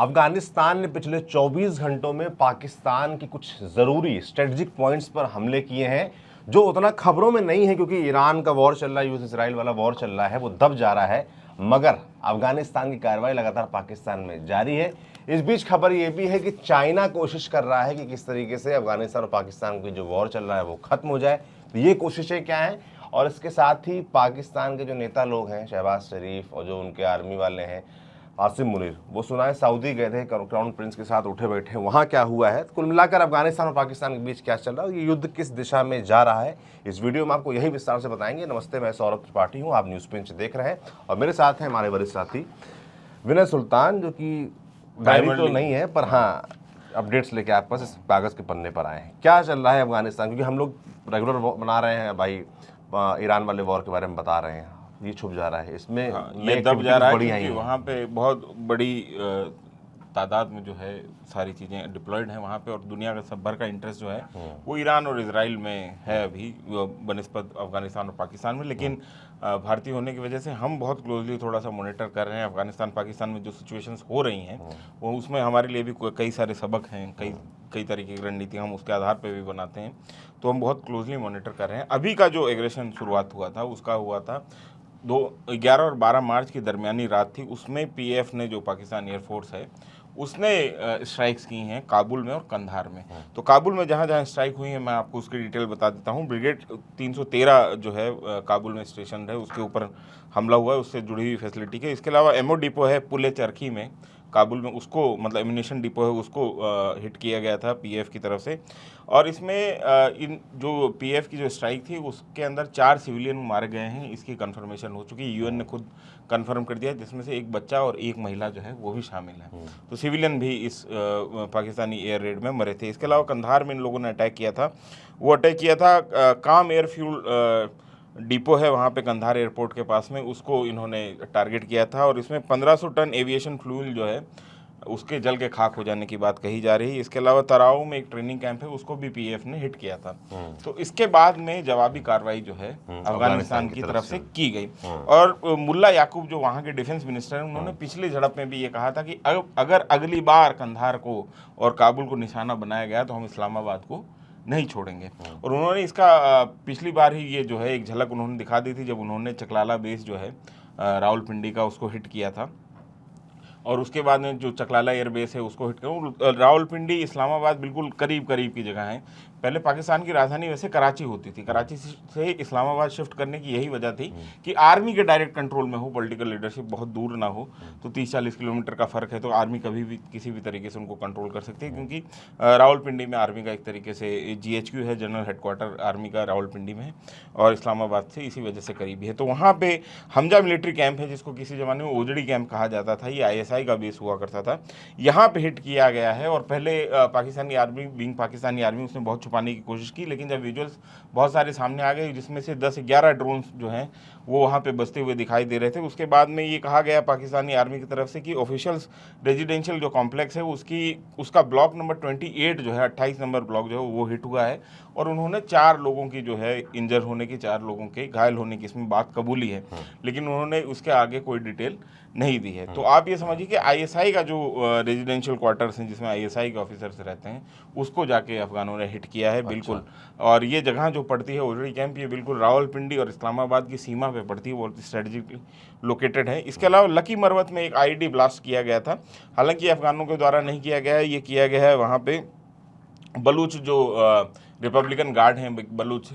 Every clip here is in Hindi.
अफगानिस्तान ने पिछले 24 घंटों में पाकिस्तान की कुछ ज़रूरी स्ट्रेटजिक पॉइंट्स पर हमले किए हैं, जो उतना खबरों में नहीं है क्योंकि ईरान का वॉर चल रहा है, यूएस इसराइल वाला वॉर चल रहा है, वो दब जा रहा है। मगर अफगानिस्तान की कार्रवाई लगातार पाकिस्तान में जारी है। इस बीच खबर ये भी है कि चाइना कोशिश कर रहा है कि किस तरीके से अफगानिस्तान और पाकिस्तान की जो वॉर चल रहा है वो खत्म हो जाए। तो ये कोशिशें क्या हैं, और इसके साथ ही पाकिस्तान के जो नेता लोग हैं, शहबाज शरीफ और जो उनके आर्मी वाले हैं आसिम मुनीर, वो सुना है सऊदी गए थे क्राउन प्रिंस के साथ उठे बैठे, वहाँ क्या हुआ है। कुल मिलाकर अफगानिस्तान और पाकिस्तान के बीच क्या चल रहा है, ये युद्ध किस दिशा में जा रहा है, इस वीडियो में आपको यही विस्तार से बताएंगे। नमस्ते, मैं सौरभ त्रिपाठी हूँ, आप न्यूज़ पिंच देख रहे हैं और मेरे साथ हैं हमारे वरिष्ठ साथी विनय सुल्तान, जो कि डायरी तो नहीं है पर हाँ अपडेट्स लेके आपके पास इस कागज़ के पन्ने पर आए हैं। क्या चल रहा है अफगानिस्तान, क्योंकि हम लोग रेगुलर बना रहे हैं भाई, ईरान वाले वॉर के बारे में बता रहे हैं, ये छुप जा रहा है इसमें। ये दब जा रहा है क्योंकि वहाँ पे बहुत बड़ी तादाद में जो है सारी चीज़ें डिप्लॉयड हैं वहाँ पे, और दुनिया का सब भर का इंटरेस्ट जो है वो ईरान और इजराइल में है अभी बनिस्बत अफगानिस्तान और पाकिस्तान में। लेकिन भारतीय होने की वजह से हम बहुत क्लोजली थोड़ा सा मॉनिटर कर रहे हैं अफगानिस्तान पाकिस्तान में जो सिचुएशंस हो रही हैं, वो उसमें हमारे लिए भी कई सारे सबक हैं, कई तरीके की रणनीति हम उसके आधार पर भी बनाते हैं, तो हम बहुत क्लोजली मॉनिटर कर रहे हैं। अभी का जो एग्रेशन शुरुआत हुआ था उसका हुआ था 11 और 12 मार्च की दरमियानी रात थी। उसमें पीएफ ने, जो पाकिस्तान एयरफोर्स है, उसने स्ट्राइक्स की हैं काबुल में और कंधार में। तो काबुल में जहाँ जहाँ स्ट्राइक हुई है मैं आपको उसकी डिटेल बता देता हूँ। ब्रिगेड 313 जो है काबुल में स्टेशन है, उसके ऊपर हमला हुआ है, उससे जुड़ी हुई फैसिलिटी के। इसके अलावा एमओ डिपो है पुले चरखी में काबुल में, उसको मतलब एम्यूनेशन डिपो है, उसको हिट किया गया था पीएफ की तरफ से। और इसमें इन जो पीएफ की जो स्ट्राइक थी उसके अंदर 4 सिविलियन मारे गए हैं, इसकी कंफर्मेशन हो चुकी है। यूएन ने खुद कंफर्म कर दिया, जिसमें से एक बच्चा और एक महिला जो है वो भी शामिल है। तो सिविलियन भी इस पाकिस्तानी एयर रेड में मरे थे। इसके अलावा कंधार में इन लोगों ने अटैक किया था, वो अटैक किया था काम एयर फ्यूल डिपो है वहाँ पे कंधार एयरपोर्ट के पास में, उसको इन्होंने टारगेट किया था। और इसमें 1500 टन एविएशन फ्यूल जो है उसके जल के खाक हो जाने की बात कही जा रही है। इसके अलावा तराऊ में एक ट्रेनिंग कैंप है, उसको भी पीएफ ने हिट किया था। तो इसके बाद में जवाबी कार्रवाई जो है अफगानिस्तान की तरफ से की गई। और मुल्ला याकूब जो वहाँ के डिफेंस मिनिस्टर हैं, उन्होंने पिछली झड़प में भी ये कहा था कि अगर अगली बार कंधार को और काबुल को निशाना बनाया गया तो हम इस्लामाबाद को नहीं छोड़ेंगे। और उन्होंने इसका पिछली बार ही ये जो है एक झलक उन्होंने दिखा दी थी, जब उन्होंने चकलाला बेस जो है रावलपिंडी का, उसको हिट किया था। और उसके बाद में जो चकलाला एयरबेस है उसको हिट करूँ। रावलपिंडी इस्लामाबाद बिल्कुल करीब करीब की जगह है। पहले पाकिस्तान की राजधानी वैसे कराची होती थी, कराची से इस्लामाबाद शिफ्ट करने की यही वजह थी कि आर्मी के डायरेक्ट कंट्रोल में हो, पॉलिटिकल लीडरशिप बहुत दूर ना हो। तो 30-40 किलोमीटर का फ़र्क है, तो आर्मी कभी भी किसी भी तरीके से उनको कंट्रोल कर सकती है, क्योंकि रावलपिंडी में आर्मी का एक तरीके से GHQ है, जनरल हेडक्वार्टर आर्मी का रावलपिंडी में है, और इस्लामाबाद से इसी वजह से करीबी है। तो वहाँ पर हमजा मिलिट्री कैंप है, जिसको किसी ज़माने में ओजड़ी कैंप कहा जाता था, ये ISI का बेस हुआ करता था, यहाँ पे हिट किया गया है। और पहले Pakistani army, being Pakistani army, उसने बहुत छुपाने की कोशिश की, लेकिन जब विजुअल्स बहुत सारे सामने आ गए, जिसमें से 10-11 ड्रोन्स जो हैं वो वहाँ पे बसते हुए दिखाई दे रहे थे, उसके बाद में ये कहा गया पाकिस्तानी आर्मी की तरफ से कि ऑफिशियल्स रेजिडेंशियल जो कॉम्प्लेक्स है उसका ब्लॉक नंबर 28 जो है, 28 नंबर ब्लॉक जो है वो हिट हुआ है। और उन्होंने 4 लोगों की जो है इंजर होने की, 4 लोगों के घायल होने की इसमें बात कबूली है, लेकिन उन्होंने उसके आगे कोई डिटेल नहीं दी है। तो आप ये समझिए कि ISI का जो रेजिडेंशियल क्वार्टर्स हैं, जिसमें ISI के ऑफिसर्स रहते हैं, उसको जाके अफगानों ने हिट किया है। बिल्कुल। और ये जगह जो पड़ती है ओजड़ी कैंप, ये बिल्कुल रावलपिंडी और इस्लामाबाद की सीमा पे पड़ती है, बहुत स्ट्रेटेजिकली लोकेटेड है। इसके अलावा लकी मरवत में एक IED ब्लास्ट किया गया था, हालांकि अफगानों के द्वारा नहीं किया गया है, ये किया गया है वहाँ पे बलूच जो रिपब्लिकन गार्ड हैं, बलूच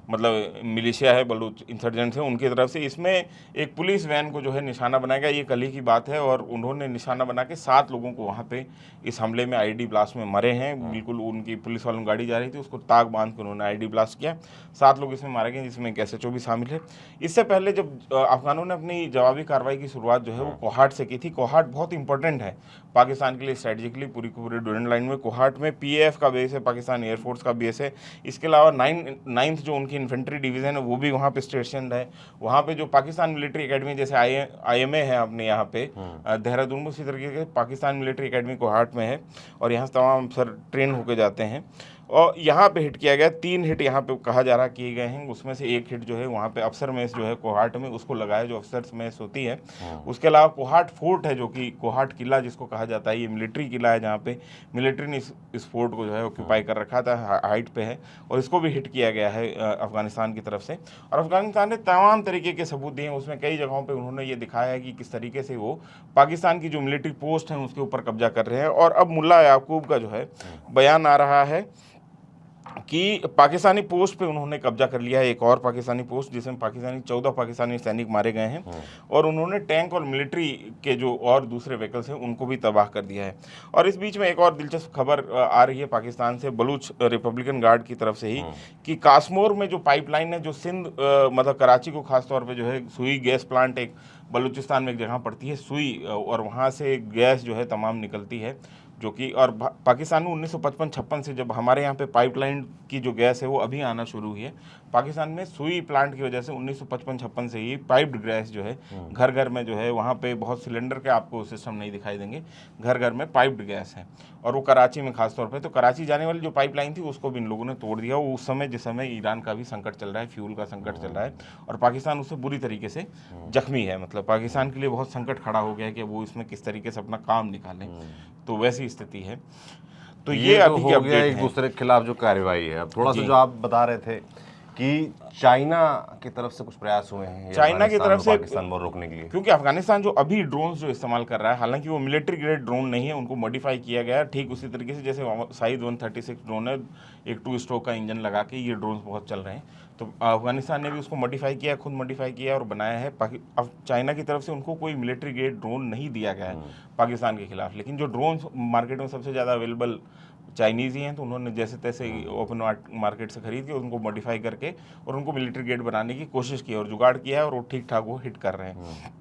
मतलब मिलिशिया है, बलूच इंसर्जेंट्स हैं, उनकी तरफ से इसमें एक पुलिस वैन को जो है निशाना बनाया गया। ये कल ही की बात है, और उन्होंने निशाना बना के 7 लोगों को वहाँ पे इस हमले में IED ब्लास्ट में मरे हैं। बिल्कुल उनकी पुलिस वालों गाड़ी जा रही थी, उसको ताक बांध के उन्होंने IED ब्लास्ट किया। 7 लोग इसमें मारे गए, जिसमें एक SHO भी शामिल है। इससे पहले जब अफगानों ने अपनी जवाबी कार्रवाई की शुरुआत जो है वो कोहाट से की थी। कोहाट बहुत इंपॉर्टेंट है पाकिस्तान के लिए स्ट्रेटेजिकली, पूरी डोरेंट लाइन में। कोहाट में PAF का बेस है, पाकिस्तान एयरफोर्स का बेस है। इसके अलावा 9th जो उनकी इन्फेंट्री डिवीज़न है वो भी वहाँ पे स्टेशन है। वहाँ पे जो पाकिस्तान मिलिट्री एकेडमी, जैसे IMA है अपने यहाँ पे देहरादून में, उसी तरीके के पाकिस्तान मिलिट्री एकेडमी कोहाट में है, और यहाँ से तमाम सर ट्रेन होके जाते हैं। और यहाँ पे हिट किया गया, 3 हिट यहाँ पे कहा जा रहा किए गए हैं। उसमें से एक हिट जो है वहाँ पे अफसर मेस जो है कोहाट में, उसको लगाया जो अफसर मेस होती है। उसके अलावा कोहाट फोर्ट है, जो कि कोहाट किला जिसको कहा जाता है, ये मिलिट्री किला है जहाँ पे मिलिट्री ने इस फोर्ट को जो है ऑक्यूपाई कर रखा था, हाइट पे है, और इसको भी हिट किया गया है अफगानिस्तान की तरफ से। और अफगानिस्तान ने तमाम तरीके के सबूत दिए हैं। उसमें कई जगहों पे उन्होंने ये दिखाया है कि किस तरीके से वो पाकिस्तान की जो मिलिट्री पोस्ट हैं उसके ऊपर कब्जा कर रहे हैं। और अब मुल्ला याकूब का जो है बयान आ रहा है कि पाकिस्तानी पोस्ट पे उन्होंने कब्जा कर लिया है, एक और पाकिस्तानी पोस्ट जिसमें 14 पाकिस्तानी सैनिक मारे गए हैं, और उन्होंने टैंक और मिलिट्री के जो और दूसरे व्हीकल्स हैं उनको भी तबाह कर दिया है। और इस बीच में एक और दिलचस्प खबर आ रही है पाकिस्तान से, बलूच रिपब्लिकन गार्ड की तरफ से ही, कि कासमोर में जो पाइपलाइन है जो सिंध मतलब कराची को खासतौर पर जो है, सुई गैस प्लांट एक बलूचिस्तान में एक जगह पड़ती है सुई, और वहाँ से गैस जो है तमाम निकलती है, जो कि और पाकिस्तान में 1955-56 से जब हमारे यहाँ पे पाइपलाइन की जो गैस है वो अभी आना शुरू हुई है, पाकिस्तान में सुई प्लांट की वजह से 1955-56 से ही पाइप्ड गैस जो है घर घर में जो है, वहाँ पे बहुत सिलेंडर के आपको सिस्टम नहीं दिखाई देंगे, घर घर में पाइप्ड गैस है। और वो कराची में खासतौर पे, तो कराची जाने वाली जो पाइपलाइन थी उसको भी इन लोगों ने तोड़ दिया। वो उस समय जिस समय ईरान का भी संकट चल रहा है, फ्यूल का संकट चल रहा है, और पाकिस्तान उससे बुरी तरीके से जख्मी है। मतलब पाकिस्तान के लिए बहुत संकट खड़ा हो गया है कि वो इसमें किस तरीके से अपना काम निकालें, तो वैसी स्थिति है। तो ये अभी हो गया एक दूसरे के खिलाफ जो कार्रवाई है। अब थोड़ा सा जो आप बता रहे थे कि चाइना की तरफ से कुछ प्रयास हुए हैं चाइना की तरफ से पाकिस्तान को रोकने के लिए, क्योंकि अफगानिस्तान जो अभी ड्रोन्स जो इस्तेमाल कर रहा है, हालांकि वो मिलिट्री ग्रेड ड्रोन नहीं है, उनको मॉडिफाई किया गया है ठीक उसी तरीके से जैसे शाहिद 136 ड्रोन है, एक 2 स्ट्रोक का इंजन लगा के ये ड्रोन्स बहुत चल रहे हैं। तो अफगानिस्तान ने भी उसको मॉडिफाई किया, खुद मॉडिफाई किया और बनाया है। अब चाइना की तरफ से उनको कोई मिलिट्री ग्रेड ड्रोन नहीं दिया गया है पाकिस्तान के खिलाफ, लेकिन जो ड्रोन मार्केट में सबसे ज़्यादा अवेलेबल चाइनीज़ ही हैं, तो उन्होंने जैसे तैसे ओपन मार्केट से खरीद के उनको मॉडिफाई करके और उनको मिलिट्री ग्रेड बनाने की कोशिश की और जुगाड़ किया है, और वो ठीक ठाक वो हिट कर रहे हैं।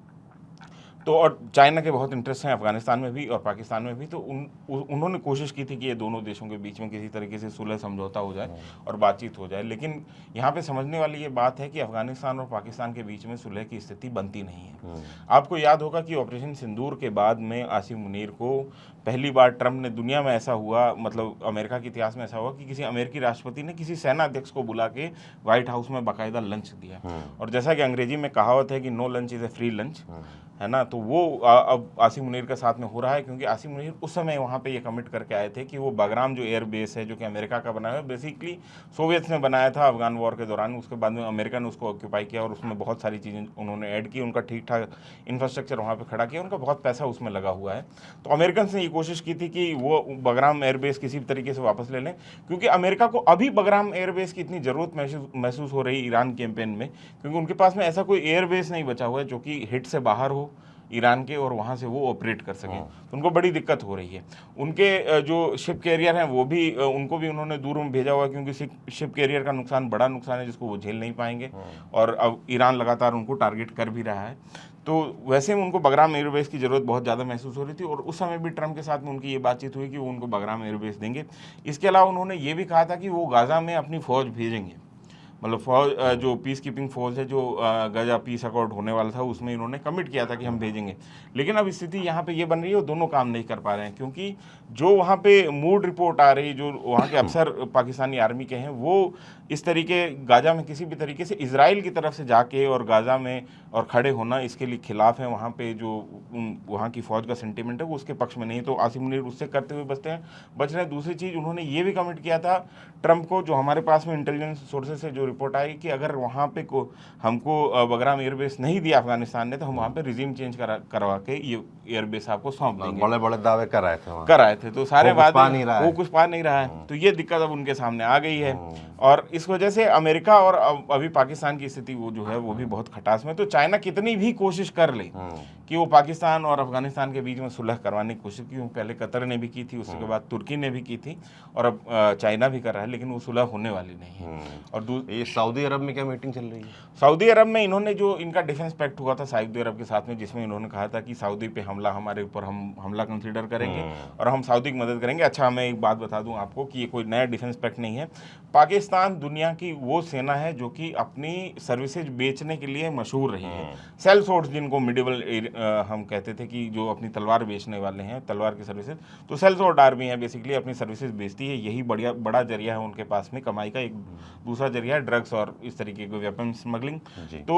तो और चाइना के बहुत इंटरेस्ट हैं अफगानिस्तान में भी और पाकिस्तान में भी, तो उन्होंने कोशिश की थी कि ये दोनों देशों के बीच में किसी तरीके से सुलह समझौता हो जाए और बातचीत हो जाए। लेकिन यहाँ पे समझने वाली ये बात है कि अफगानिस्तान और पाकिस्तान के बीच में सुलह की स्थिति बनती नहीं है। आपको याद होगा कि ऑपरेशन सिंदूर के बाद में आसिम मुनीर को पहली बार ट्रंप ने, दुनिया में ऐसा हुआ, मतलब अमेरिका के इतिहास में ऐसा हुआ कि किसी अमेरिकी राष्ट्रपति ने किसी सेना अध्यक्ष को बुला के व्हाइट हाउस में बाकायदा लंच दिया। और जैसा कि अंग्रेजी में कहावत है कि no lunch is a free lunch, है ना, तो वो अब आसिम मुनीर के साथ में हो रहा है, क्योंकि आसिम मुनीर उस समय वहाँ पे ये कमिट करके आए थे कि वो बागराम जो एयर बेस है जो कि अमेरिका का बनाया है, बेसिकली सोवियत्स ने बनाया था अफगान वॉर के दौरान, उसके बाद में अमेरिका ने उसको ऑक्यूपाई किया और उसमें बहुत सारी चीज़ें उन्होंने ऐड की, उनका ठीक ठाक इंफ्रास्ट्रक्चर वहाँ पर खड़ा किया, उनका बहुत पैसा उसमें लगा हुआ है। तो अमेरिकन ने ये कोशिश की थी कि वो बागराम एयरबेस किसी भी तरीके से वापस ले लें, क्योंकि अमेरिका को अभी बागराम एयरबेस की इतनी ज़रूरत महसूस हो रही ईरान कैंपेन में, क्योंकि उनके पास में ऐसा कोई एयरबेस नहीं बचा हुआ है जो कि हिट से बाहर हो ईरान के और वहाँ से वो ऑपरेट कर सकें। तो उनको बड़ी दिक्कत हो रही है। उनके जो शिप कैरियर हैं वो भी, उनको भी उन्होंने दूर में भेजा हुआ है, क्योंकि शिप कैरियर का नुकसान बड़ा नुकसान है जिसको वो झेल नहीं पाएंगे, और अब ईरान लगातार उनको टारगेट कर भी रहा है। तो वैसे में उनको बागराम एयरबेस की ज़रूरत बहुत ज़्यादा महसूस हो रही थी, और उस समय भी ट्रंप के साथ में उनकी ये बातचीत हुई कि वो उनको बागराम एयरबेस देंगे। इसके अलावा उन्होंने ये भी कहा था कि वो गाज़ा में अपनी फ़ौज भेजेंगे, मतलब फौज जो पीस कीपिंग फोर्स है, जो गाजा पीस अकॉर्ड होने वाला था उसमें इन्होंने कमिट किया था कि हम भेजेंगे। लेकिन अब स्थिति यहाँ पे ये बन रही है वो दोनों काम नहीं कर पा रहे हैं, क्योंकि जो वहाँ पे मूड रिपोर्ट आ रही, जो वहाँ के अफसर पाकिस्तानी आर्मी के हैं, वो इस तरीके गाजा में किसी भी तरीके से इजराइल की तरफ से जाके और गाजा में और खड़े होना इसके लिए खिलाफ है। वहाँ पे जो वहाँ की फ़ौज का सेंटिमेंट है वो उसके पक्ष में नहीं, तो आसिम मुनीर उससे करते हुए बच रहे हैं। दूसरी चीज़ उन्होंने ये भी कमिट किया था ट्रंप को, जो हमारे पास में इंटेलिजेंस सोर्सेज से जो रिपोर्ट आई कि अगर वहाँ पे हमको बागराम एयरबेस नहीं दिया अफगानिस्तान ने, तो हम वहाँ पे रिजीम चेंज करवा के ये एयरबेस आपको सौंप देंगे। बड़े बड़े दावे कर रहे थे तो सारे वादे वो कुछ पा नहीं रहा है। तो ये दिक्कत अब उनके सामने आ गई है, और इस वजह से अमेरिका और अभी पाकिस्तान की स्थिति वो जो है वो भी बहुत खटास में। तो चाइना कितनी भी कोशिश कर ले कि वो पाकिस्तान और अफगानिस्तान के बीच में सुलह करवाने की कोशिश की, पहले कतर ने भी की थी, उसके बाद तुर्की ने भी की थी, और अब चाइना भी कर रहा है, लेकिन वो सुलह होने वाली नहीं है। और ये सऊदी अरब में क्या मीटिंग चल रही है? सऊदी अरब में इन्होंने जो इनका डिफेंस पैक्ट हुआ था सऊदी अरब के साथ में, जिसमें इन्होंने कहा था कि सऊदी पे हमला, हमारे ऊपर हम हमला कंसीडर करेंगे और हम सऊदी की मदद करेंगे। अच्छा, मैं एक बात बता दूं आपको कि ये कोई नया डिफेंस पैक्ट नहीं है। पाकिस्तान दुनिया की वो सेना है जो कि अपनी सर्विसेज बेचने के लिए मशहूर रही है। सेल सोर्स, जिनको मिडिवल हम कहते थे कि जो अपनी तलवार बेचने वाले हैं, तलवार की सर्विसेज, तो सेल सोर्स आर्मी है बेसिकली, अपनी सर्विसेज बेचती है। यही बड़ा जरिया है उनके पास में कमाई का। एक दूसरा जरिया है ड्रग्स और इस तरीके के वेपन स्मगलिंग। तो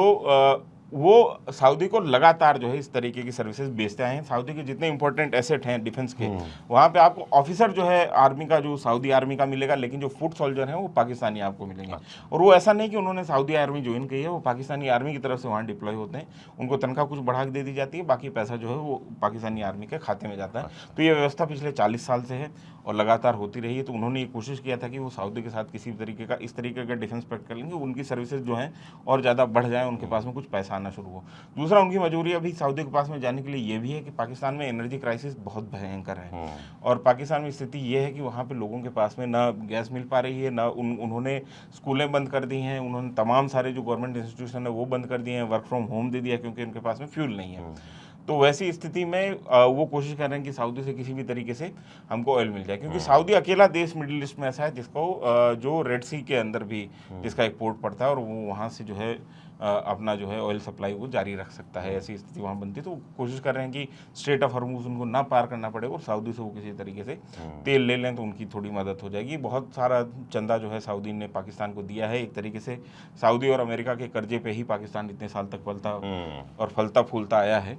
वो सऊदी को लगातार जो है इस तरीके की सर्विसेज बेचते आए हैं। सऊदी के जितने इंपॉर्टेंट एसेट हैं डिफेंस के, वहाँ पे आपको ऑफिसर जो है आर्मी का, जो सऊदी आर्मी का मिलेगा, लेकिन जो फुट सोल्जर हैं वो पाकिस्तानी आपको मिलेंगे। और वो ऐसा नहीं कि उन्होंने सऊदी आर्मी ज्वाइन की है, वो पाकिस्तानी आर्मी की तरफ से वहाँ डिप्लॉय होते हैं। उनको तनख्वाह कुछ बढ़ा के दे दी जाती है, बाकी पैसा जो है वो पाकिस्तानी आर्मी के खाते में जाता है। तो ये व्यवस्था पिछले 40 साल से है और लगातार होती रही है। तो उन्होंने ये कोशिश किया था कि वो सऊदी के साथ किसी तरीके का इस तरीके का डिफेंस पैक्ट कर लेंगे, उनकी सर्विसेज जो हैं और ज़्यादा बढ़ जाए, उनके पास में कुछ पैसा आना शुरू हो। दूसरा, उनकी मजबूरी अभी सऊदी के पास में जाने के लिए ये भी है कि पाकिस्तान में एनर्जी क्राइसिस बहुत भयंकर है और पाकिस्तान में स्थिति ये है कि वहाँ पे लोगों के पास में ना गैस मिल पा रही है, ना उन्होंने स्कूलें बंद कर दी हैं, उन्होंने तमाम सारे जो गवर्नमेंट इंस्टीट्यूशन है वो बंद कर दिए हैं, वर्क फ्रॉम होम दे दिया क्योंकि उनके पास में फ्यूल नहीं है। तो वैसी स्थिति में वो कोशिश कर रहे हैं कि सऊदी से किसी भी तरीके से हमको ऑयल मिल जाए, क्योंकि सऊदी अकेला देश मिडिल ईस्ट में ऐसा है जिसको जो रेड सी के अंदर भी जिसका एक पोर्ट पड़ता है और वो वहाँ से जो है अपना जो है ऑयल सप्लाई वो जारी रख सकता है। ऐसी स्थिति वहाँ बनती है। तो कोशिश कर रहे हैं कि स्ट्रेट ऑफ हॉर्मुज़ उनको ना पार करना पड़े और सऊदी से वो किसी तरीके से तेल ले लें, तो उनकी थोड़ी मदद हो जाएगी। बहुत सारा चंदा जो है सऊदी ने पाकिस्तान को दिया है। एक तरीके से सऊदी और अमेरिका के कर्जे पे ही पाकिस्तान इतने साल तक पलता और फलता फूलता आया है।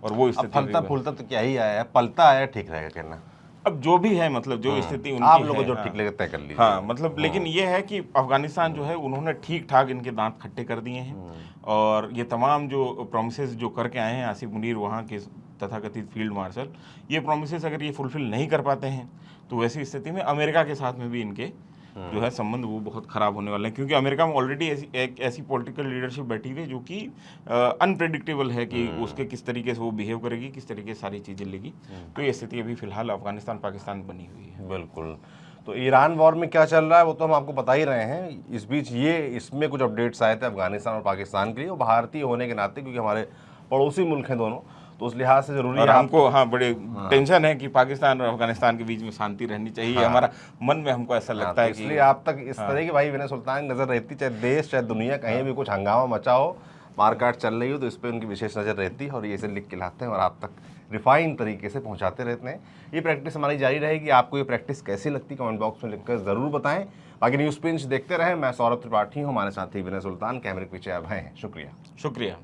और वो स्थिति फलता फूलता तो क्या ही आया है, पलता आया ठीक रहेगा कहना। अब जो भी है, मतलब जो स्थिति उनकी आप लोगों है, जो ठीक लगे तय कर लीजिए। हाँ, मतलब लेकिन ये है कि अफगानिस्तान जो है उन्होंने ठीक ठाक इनके दांत खट्टे कर दिए हैं और ये तमाम जो प्रोमिसेस जो करके आए हैं आसिफ मुनीर, वहाँ के तथाकथित फील्ड मार्शल, ये प्रोमिसेस अगर ये फुलफिल नहीं कर पाते हैं तो वैसी स्थिति में अमेरिका के साथ में भी इनके जो है संबंध वो बहुत खराब होने वाले हैं, क्योंकि अमेरिका में ऑलरेडी ऐसी पॉलिटिकल लीडरशिप बैठी हुई है जो कि अनप्रेडिक्टेबल है कि उसके किस तरीके से वो बिहेव करेगी, किस तरीके से सारी चीज़ें लेगी। तो ये स्थिति अभी फिलहाल अफगानिस्तान पाकिस्तान में बनी हुई है। बिल्कुल। तो ईरान वॉर में क्या चल रहा है वो तो हम आपको बता ही रहे हैं। इस बीच इसमें कुछ अपडेट्स आए थे अफगानिस्तान और पाकिस्तान के लिए, और भारतीय होने के नाते क्योंकि हमारे पड़ोसी मुल्क हैं दोनों, तो उस लिहाज से जरूरी और है हमको बड़े टेंशन है कि पाकिस्तान और अफगानिस्तान के बीच में शांति रहनी चाहिए। हमारा मन में हमको ऐसा लगता है कि इसलिए आप तक इस तरह की भाई विनय सुल्तान नजर रहती, चाहे देश चाहे दुनिया, कहीं भी कुछ हंगामा मचा हो, मारकाट चल रही हो, तो इस पर उनकी विशेष नज़र रहती है और ये इसे लिख के लाते हैं और आप तक रिफाइन तरीके से पहुंचाते रहते हैं। ये प्रैक्टिस हमारी जारी रहेगी। आपको ये प्रैक्टिस कैसी लगती, कमेंट बॉक्स में लिखकर ज़रूर बताएं। बाकी न्यूज़ पिंच देखते रहें। मैं सौरभ त्रिपाठी हूँ, हमारे साथी विनय सुल्तान कैमरे के पीछे अब हैं। शुक्रिया।